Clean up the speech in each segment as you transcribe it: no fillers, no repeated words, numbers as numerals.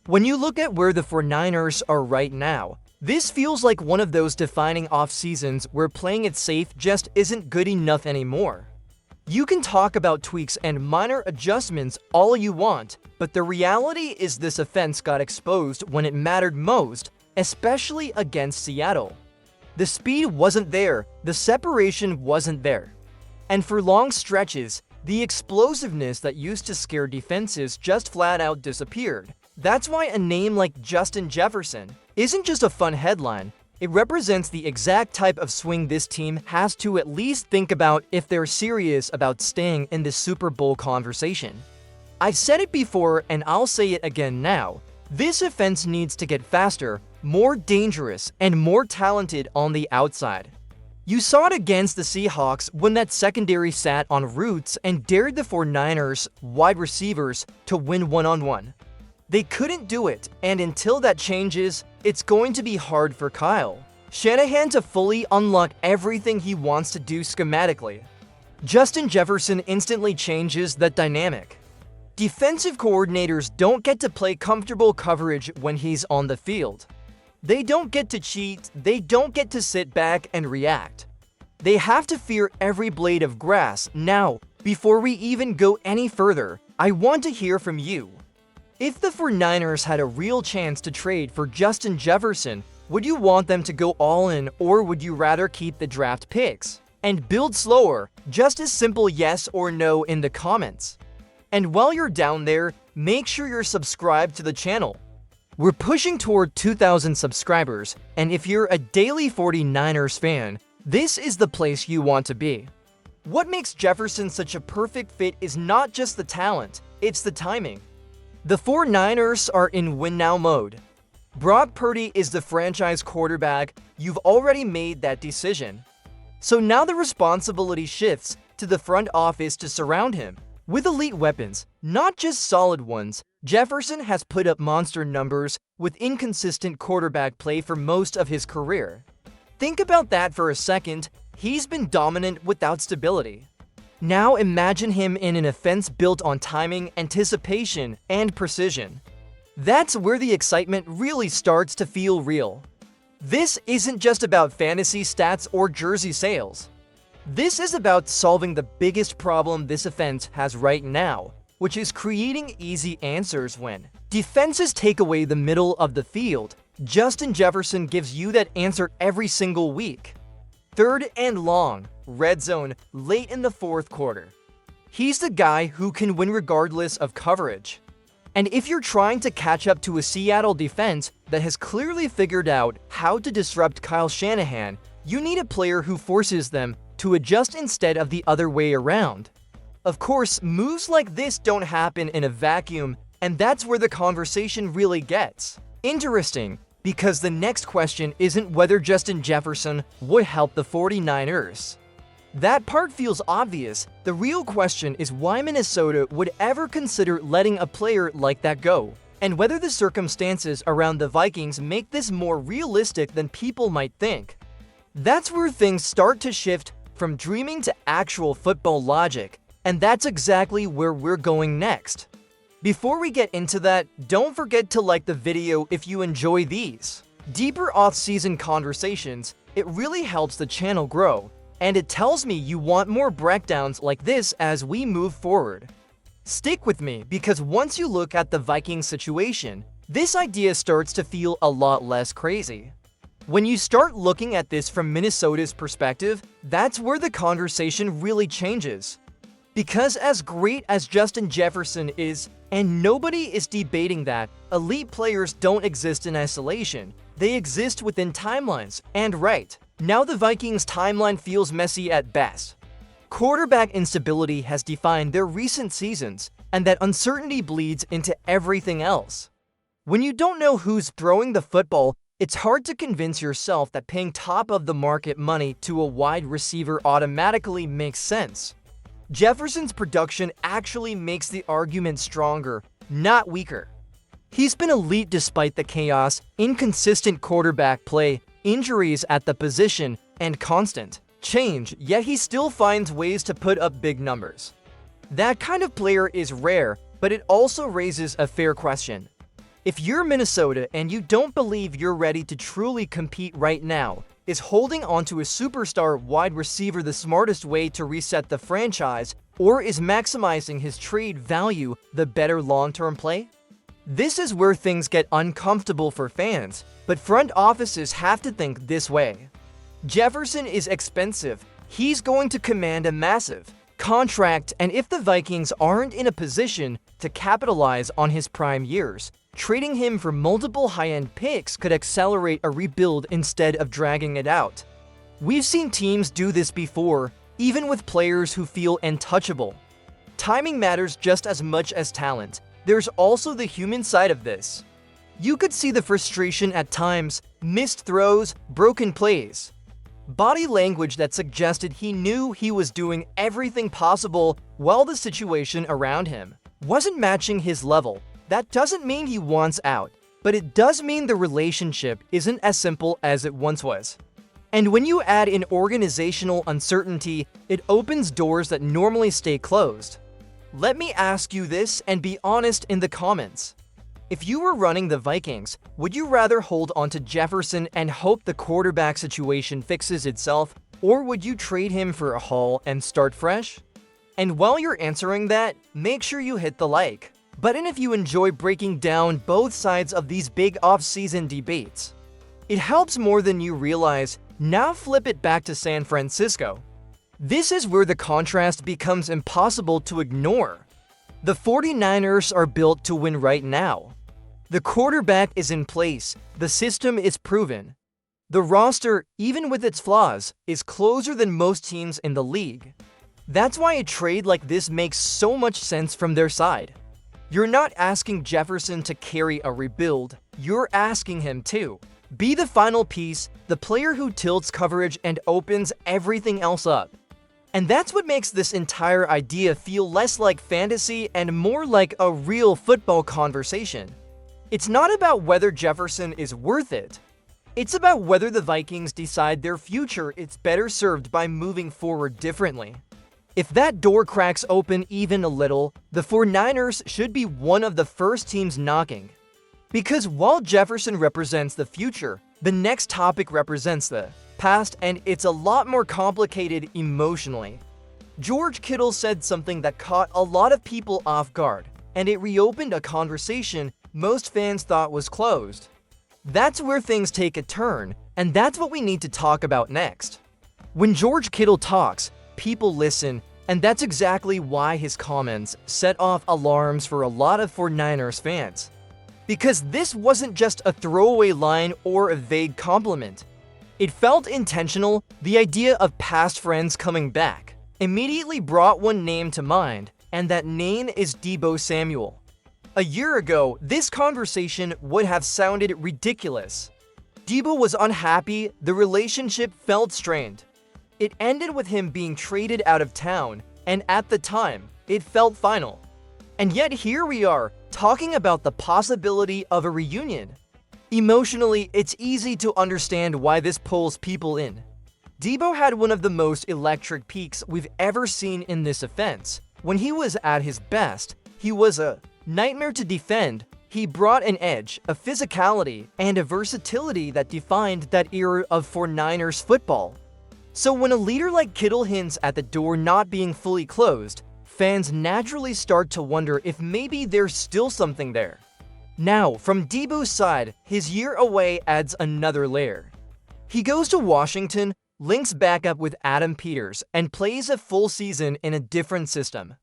When you look at where the 49ers are right now, this feels like one of those defining off-seasons where playing it safe just isn't good enough anymore. You can talk about tweaks and minor adjustments all you want, but the reality is this offense got exposed when it mattered most, especially against Seattle. The speed wasn't there, the separation wasn't there. And for long stretches, the explosiveness that used to scare defenses just flat out disappeared. That's why a name like Justin Jefferson isn't just a fun headline, it represents the exact type of swing this team has to at least think about if they're serious about staying in the Super Bowl conversation. I've said it before and I'll say it again now, this offense needs to get faster, more dangerous, and more talented on the outside. You saw it against the Seahawks when that secondary sat on routes and dared the 49ers wide receivers to win one-on-one. They couldn't do it, and until that changes, it's going to be hard for Kyle Shanahan to fully unlock everything he wants to do schematically. Justin Jefferson instantly changes that dynamic. Defensive coordinators don't get to play comfortable coverage when he's on the field. They don't get to cheat, they don't get to sit back and react. They have to fear every blade of grass. Now, before we even go any further, I want to hear from you. If the 49ers had a real chance to trade for Justin Jefferson, would you want them to go all in, or would you rather keep the draft picks and build slower? Just a simple yes or no in the comments. And while you're down there, make sure you're subscribed to the channel. We're pushing toward 2,000 subscribers, and if you're a daily 49ers fan, this is the place you want to be. What makes Jefferson such a perfect fit is not just the talent, it's the timing. The 49ers are in win-now mode. Brock Purdy is the franchise quarterback, you've already made that decision. So now the responsibility shifts to the front office to surround him. With elite weapons, not just solid ones, Jefferson has put up monster numbers with inconsistent quarterback play for most of his career. Think about that for a second, he's been dominant without stability. Now imagine him in an offense built on timing, anticipation, and precision. That's where the excitement really starts to feel real. This isn't just about fantasy stats or jersey sales. This is about solving the biggest problem this offense has right now, which is creating easy answers when defenses take away the middle of the field. Justin Jefferson gives you that answer every single week. Third and long, red zone, late in the fourth quarter. He's the guy who can win regardless of coverage. And if you're trying to catch up to a Seattle defense that has clearly figured out how to disrupt Kyle Shanahan, you need a player who forces them to adjust instead of the other way around. Of course, moves like this don't happen in a vacuum, and that's where the conversation really gets interesting, because the next question isn't whether Justin Jefferson would help the 49ers. That part feels obvious. The real question is why Minnesota would ever consider letting a player like that go, and whether the circumstances around the Vikings make this more realistic than people might think. That's where things start to shift from dreaming to actual football logic, and that's exactly where we're going next. Before we get into that, don't forget to like the video if you enjoy these deeper off-season conversations. It really helps the channel grow, and it tells me you want more breakdowns like this as we move forward. Stick with me, because once you look at the Vikings situation, this idea starts to feel a lot less crazy. When you start looking at this from Minnesota's perspective, that's where the conversation really changes. Because as great as Justin Jefferson is, and nobody is debating that, elite players don't exist in isolation. They exist within timelines, and right now the Vikings' timeline feels messy at best. Quarterback instability has defined their recent seasons, and that uncertainty bleeds into everything else. When you don't know who's throwing the football, it's hard to convince yourself that paying top-of-the-market money to a wide receiver automatically makes sense. Jefferson's production actually makes the argument stronger, not weaker. He's been elite despite the chaos, inconsistent quarterback play, injuries at the position, and constant change, yet he still finds ways to put up big numbers. That kind of player is rare, but it also raises a fair question. If you're Minnesota and you don't believe you're ready to truly compete right now, is holding onto a superstar wide receiver the smartest way to reset the franchise, or is maximizing his trade value the better long-term play? This is where things get uncomfortable for fans, but front offices have to think this way. Jefferson is expensive. He's going to command a massive contract, and if the Vikings aren't in a position to capitalize on his prime years, trading him for multiple high-end picks could accelerate a rebuild instead of dragging it out. We've seen teams do this before, even with players who feel untouchable. Timing matters just as much as talent. There's also the human side of this. You could see the frustration at times, missed throws, broken plays. Body language that suggested he knew he was doing everything possible while the situation around him wasn't matching his level. That doesn't mean he wants out, but it does mean the relationship isn't as simple as it once was. And when you add in organizational uncertainty, it opens doors that normally stay closed. Let me ask you this and be honest in the comments. If you were running the Vikings, would you rather hold onto Jefferson and hope the quarterback situation fixes itself, or would you trade him for a haul and start fresh? And while you're answering that, make sure you hit the like button if you enjoy breaking down both sides of these big off-season debates. It helps more than you realize. Now flip it back to San Francisco. This is where the contrast becomes impossible to ignore. The 49ers are built to win right now. The quarterback is in place, the system is proven. The roster, even with its flaws, is closer than most teams in the league. That's why a trade like this makes so much sense from their side. You're not asking Jefferson to carry a rebuild, you're asking him to be the final piece, the player who tilts coverage and opens everything else up. And that's what makes this entire idea feel less like fantasy and more like a real football conversation. It's not about whether Jefferson is worth it. It's about whether the Vikings decide their future is better served by moving forward differently. If that door cracks open even a little, the 49ers should be one of the first teams knocking. Because while Jefferson represents the future, the next topic represents the past, and it's a lot more complicated emotionally. George Kittle said something that caught a lot of people off guard, and it reopened a conversation most fans thought was closed. That's where things take a turn, and that's what we need to talk about next. When George Kittle talks, people listen, and that's exactly why his comments set off alarms for a lot of 49ers fans. Because this wasn't just a throwaway line or a vague compliment. It felt intentional. The idea of past friends coming back immediately brought one name to mind, and that name is Deebo Samuel. A year ago, this conversation would have sounded ridiculous. Deebo was unhappy, the relationship felt strained. It ended with him being traded out of town, and at the time, it felt final. And yet here we are, talking about the possibility of a reunion. Emotionally, it's easy to understand why this pulls people in. Deebo had one of the most electric peaks we've ever seen in this offense. When he was at his best, he was a nightmare to defend. He brought an edge, a physicality, and a versatility that defined that era of 49ers football. So when a leader like Kittle hints at the door not being fully closed, fans naturally start to wonder if maybe there's still something there. Now, from Deebo's side, his year away adds another layer. He goes to Washington, links back up with Adam Peters, and plays a full season in a different system.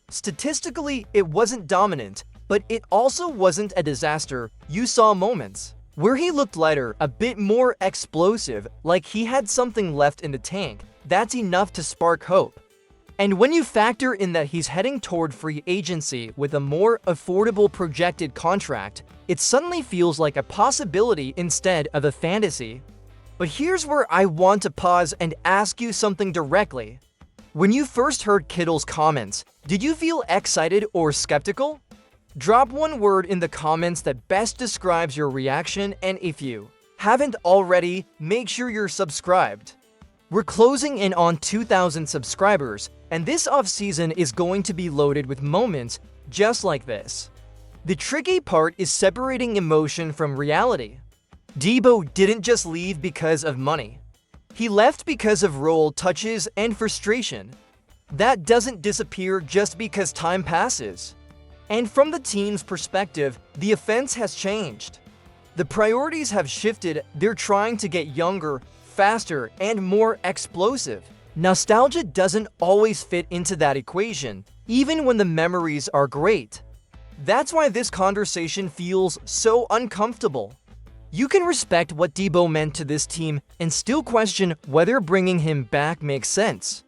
Statistically, it wasn't dominant, but it also wasn't a disaster. You saw moments where he looked lighter, a bit more explosive, like he had something left in the tank. That's enough to spark hope. And when you factor in that he's heading toward free agency with a more affordable projected contract, it suddenly feels like a possibility instead of a fantasy. But here's where I want to pause and ask you something directly. When you first heard Kittle's comments, did you feel excited or skeptical? Drop one word in the comments that best describes your reaction, and if you haven't already, make sure you're subscribed. We're closing in on 2,000 subscribers, and this off-season is going to be loaded with moments just like this. The tricky part is separating emotion from reality. Debo didn't just leave because of money. He left because of role touches and frustration. That doesn't disappear just because time passes. And from the team's perspective, the offense has changed. The priorities have shifted. They're trying to get younger, faster, and more explosive. Nostalgia doesn't always fit into that equation, even when the memories are great. That's why this conversation feels so uncomfortable. You can respect what Debo meant to this team and still question whether bringing him back makes sense.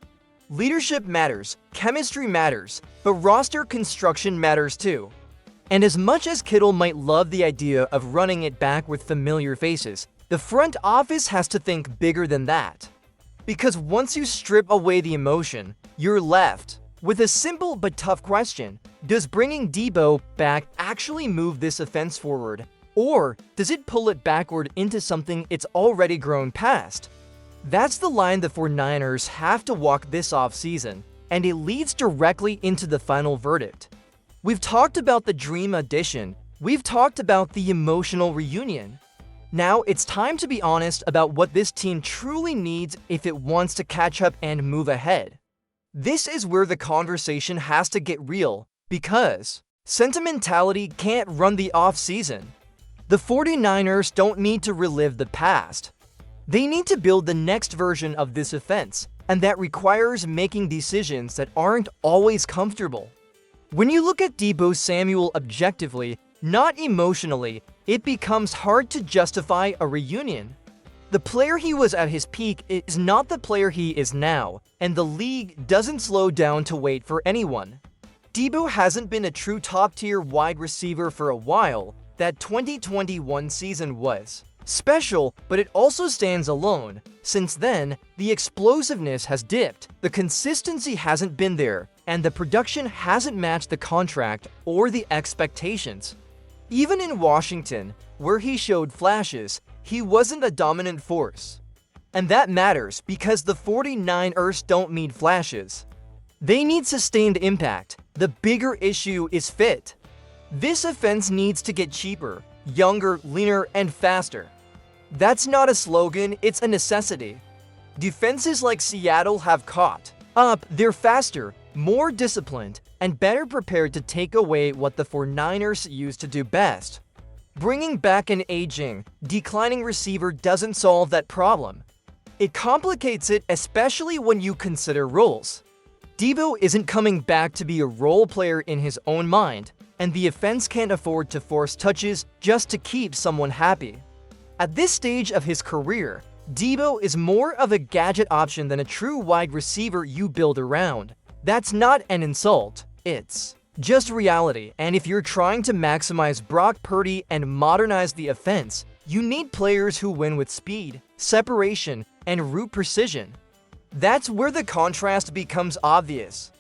Leadership matters, chemistry matters, but roster construction matters too. And as much as Kittle might love the idea of running it back with familiar faces, the front office has to think bigger than that. Because once you strip away the emotion, you're left with a simple but tough question. Does bringing Debo back actually move this offense forward? Or does it pull it backward into something it's already grown past? That's the line the 49ers have to walk this offseason, and it leads directly into the final verdict. We've talked about the dream addition. We've talked about the emotional reunion. Now it's time to be honest about what this team truly needs if it wants to catch up and move ahead. This is where the conversation has to get real, because sentimentality can't run the offseason. The 49ers don't need to relive the past. They need to build the next version of this offense, and that requires making decisions that aren't always comfortable. When you look at Debo Samuel objectively, not emotionally, it becomes hard to justify a reunion. The player he was at his peak is not the player he is now, and the league doesn't slow down to wait for anyone. Debo hasn't been a true top-tier wide receiver for a while. That 2021 season was special, but it also stands alone. Since then, the explosiveness has dipped, the consistency hasn't been there, and the production hasn't matched the contract or the expectations. Even in Washington, where he showed flashes, he wasn't a dominant force. And that matters because the 49ers don't need flashes. They need sustained impact. The bigger issue is fit. This offense needs to get cheaper, younger, leaner, and faster. That's not a slogan, it's a necessity. Defenses like Seattle have caught up. They're faster, more disciplined, and better prepared to take away what the 49ers used to do best. Bringing back an aging, declining receiver doesn't solve that problem. It complicates it, especially when you consider roles. Debo isn't coming back to be a role player in his own mind, and the offense can't afford to force touches just to keep someone happy. At this stage of his career, Debo is more of a gadget option than a true wide receiver you build around. That's not an insult, it's just reality, and if you're trying to maximize Brock Purdy and modernize the offense, you need players who win with speed, separation, and route precision. That's where the contrast becomes obvious.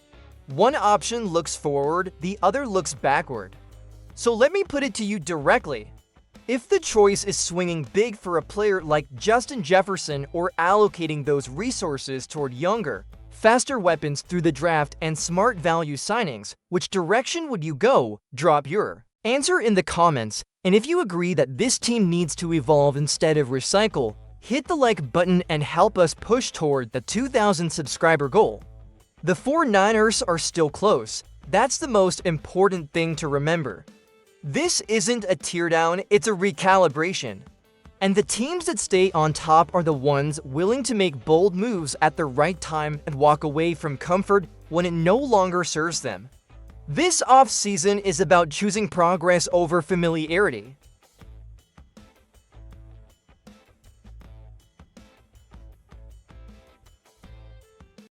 One option looks forward, the other looks backward. So let me put it to you directly. If the choice is swinging big for a player like Justin Jefferson or allocating those resources toward younger, faster weapons through the draft and smart value signings, which direction would you go? Drop your answer in the comments, and if you agree that this team needs to evolve instead of recycle, hit the like button and help us push toward the 2,000 subscriber goal. The 49ers are still close. That's the most important thing to remember. This isn't a teardown, it's a recalibration. And the teams that stay on top are the ones willing to make bold moves at the right time and walk away from comfort when it no longer serves them. This offseason is about choosing progress over familiarity.